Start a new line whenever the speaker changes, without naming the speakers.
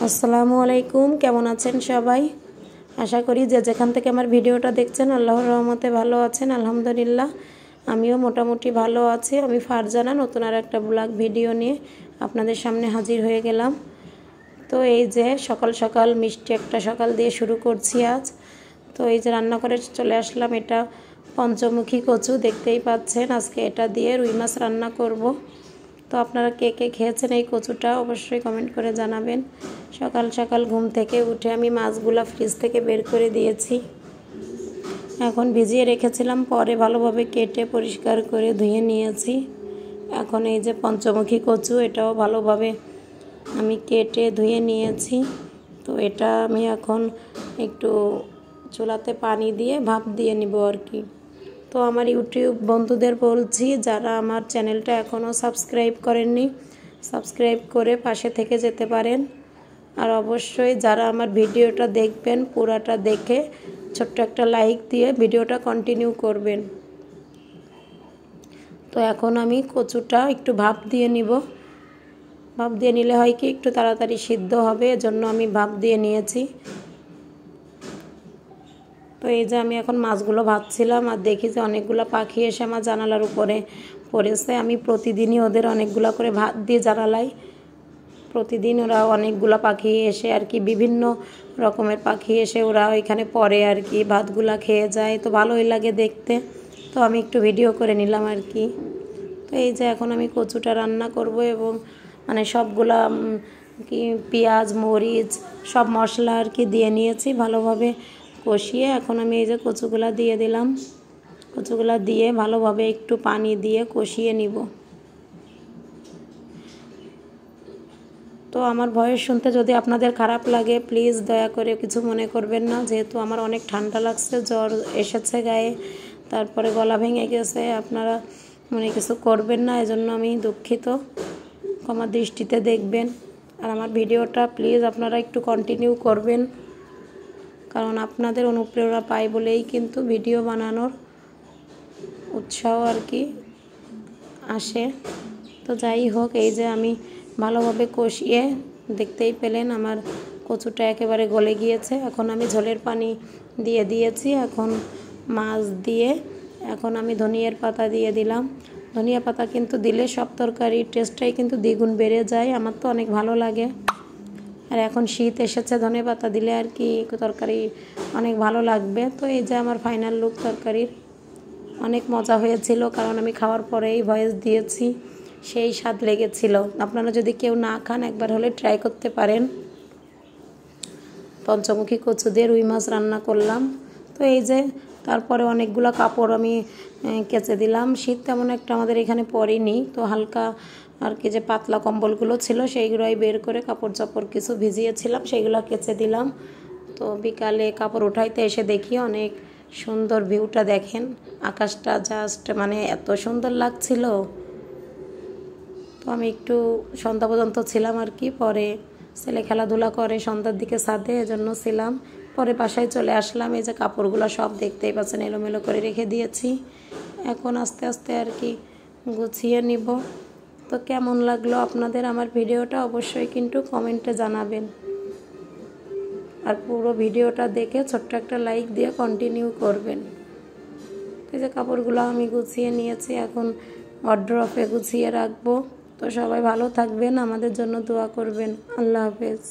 আসসালামু আলাইকুম, কেমন আছেন সবাই? আশা করি যে যেখান থেকে আমার ভিডিওটা দেখছেন আল্লাহর রহমতে ভালো আছেন। আলহামদুলিল্লাহ আমিও মোটামুটি ভালো আছি। আমি ফারজানা নতুন আর একটা ব্লগ ভিডিও নিয়ে আপনাদের সামনে হাজির হয়ে গেলাম। তো এই যে সকাল সকাল মিষ্টি একটা সকাল দিয়ে শুরু করছি আজ। তো এই যে রান্না করে চলে আসলাম, এটা পঞ্চমুখী কচু দেখতেই পাচ্ছেন। আজকে এটা দিয়ে রুই মাছ রান্না করব। তো আপনারা কে কে খেয়েছেন এই কচুটা অবশ্যই কমেন্ট করে জানাবেন। সকাল সকাল ঘুম থেকে উঠে আমি মাছগুলা ফ্রিজ থেকে বের করে দিয়েছি, এখন ভিজিয়ে রেখেছিলাম, পরে ভালোভাবে কেটে পরিষ্কার করে ধুয়ে নিয়েছি। এখন এই যে পঞ্চমুখী কচু, এটাও ভালোভাবে আমি কেটে ধুয়ে নিয়েছি। তো এটা আমি এখন একটু চুলাতে পানি দিয়ে ভাপ দিয়ে নিব আর কি। তো আমার ইউটিউব বন্ধুদের বলছি, যারা আমার চ্যানেলটা এখনও সাবস্ক্রাইব করেননি সাবস্ক্রাইব করে পাশে থেকে যেতে পারেন। আর অবশ্যই যারা আমার ভিডিওটা দেখবেন পুরাটা দেখে ছোট্ট একটা লাইক দিয়ে ভিডিওটা কন্টিনিউ করবেন। তো এখন আমি কচুটা একটু ভাপ দিয়ে নিব। ভাপ দিয়ে নিলে হয় কি একটু তাড়াতাড়ি সিদ্ধ হবে, এজন্য আমি ভাপ দিয়ে নিয়েছি। তো এই যে আমি এখন মাছগুলো ভাজছিলাম আর দেখি যে অনেকগুলো পাখি এসে আমার জানালার উপরে পড়েছে। আমি প্রতিদিনই ওদের অনেকগুলো করে ভাত দিয়ে জানালাই। প্রতিদিন ওরা অনেকগুলো পাখি এসে আর কি, বিভিন্ন রকমের পাখি এসে ওরা ওইখানে পড়ে আর কি, ভাতগুলা খেয়ে যায়। তো ভালোই লাগে দেখতে। তো আমি একটু ভিডিও করে নিলাম আর কি। তো এই যে এখন আমি কচুটা রান্না করব এবং মানে সবগুলা কি পেঁয়াজ মরিচ সব মশলা আর কি দিয়ে নিয়েছি, ভালোভাবে কষিয়ে এখন আমি এই যে কচুগুলা দিয়ে দিলাম। কচুগুলা দিয়ে ভালোভাবে একটু পানি দিয়ে কষিয়ে নিব। তো আমার ভয়েস শুনতে যদি আপনাদের খারাপ লাগে প্লিজ দয়া করে কিছু মনে করবেন না, যেহেতু আমার অনেক ঠান্ডা লাগছে, জ্বর এসেছে গায়ে, তারপরে গলা ভেঙে গেছে। আপনারা মনে কিছু করবেন না, এজন্য আমি দুঃখিত, ক্ষমা দৃষ্টিতে দেখবেন। আর আমার ভিডিওটা প্লিজ আপনারা একটু কন্টিনিউ করবেন, কারণ আপনাদের অনুপ্রেরণা পাই বলেই কিন্তু ভিডিও বানানোর উৎসাহ আর কি আসে। তো যাই হোক, এই যে আমি ভালোভাবে কষিয়ে দেখতেই পেলেন আমার কচুটা একেবারে গলে গিয়েছে। এখন আমি ঝোলের পানি দিয়ে দিয়েছি। এখন মাছ দিয়ে এখন আমি ধনিয়ার পাতা দিয়ে দিলাম। ধনিয়া পাতা কিন্তু দিলে সব তরকারির টেস্টটাই কিন্তু দ্বিগুণ বেড়ে যায়, আমার তো অনেক ভালো লাগে। আর এখন শীত এসেছে, ধনিয়া পাতা দিলে আর কি তরকারি অনেক ভালো লাগবে। তো এই যে আমার ফাইনাল লুক তরকারির, অনেক মজা হয়েছিল, কারণ আমি খাওয়ার পরেই ভয়েস দিয়েছি, সেই স্বাদ লেগেছিল। আপনারা যদি কেউ না খান একবার হলে ট্রাই করতে পারেন। পঞ্চমুখী কচু দিয়ে রুই মাছ রান্না করলাম। তো এই যে তারপরে অনেকগুলো কাপড় আমি কেচে দিলাম। শীত তেমন একটা আমাদের এখানে পড়েনি, তো হালকা আর কি যে পাতলা কম্বলগুলো ছিল সেইগুলোই বের করে কাপড় চাপড় কিছু ভিজিয়েছিলাম সেইগুলো কেচে দিলাম। তো বিকালে কাপড় উঠাইতে এসে দেখি অনেক সুন্দর ভিউটা দেখেন, আকাশটা জাস্ট মানে এত সুন্দর লাগছিল। তো আমি একটু সন্ধ্যা পর্যন্ত ছিলাম আর কি, পরে ছেলে খেলাধুলা করে সন্ধ্যার দিকে ছাদে, এজন্য ছিলাম। পরে বাসায় চলে আসলাম। এই যে কাপড়গুলো সব দেখতেই পাচ্ছেন এলোমেলো করে রেখে দিয়েছি, এখন আস্তে আস্তে আর কি গুছিয়ে নিব। তো কেমন লাগলো আপনাদের আমার ভিডিওটা অবশ্যই কিন্তু কমেন্টে জানাবেন। আর পুরো ভিডিওটা দেখে ছোট্ট একটা লাইক দিয়ে কন্টিনিউ করবেন। এই যে কাপড়গুলো আমি গুছিয়ে নিয়েছি, এখন ওয়ারড্রপে গুছিয়ে রাখবো। তো সবাই ভালো থাকবেন, আমাদের জন্য দোয়া করবেন। আল্লাহ হাফেজ।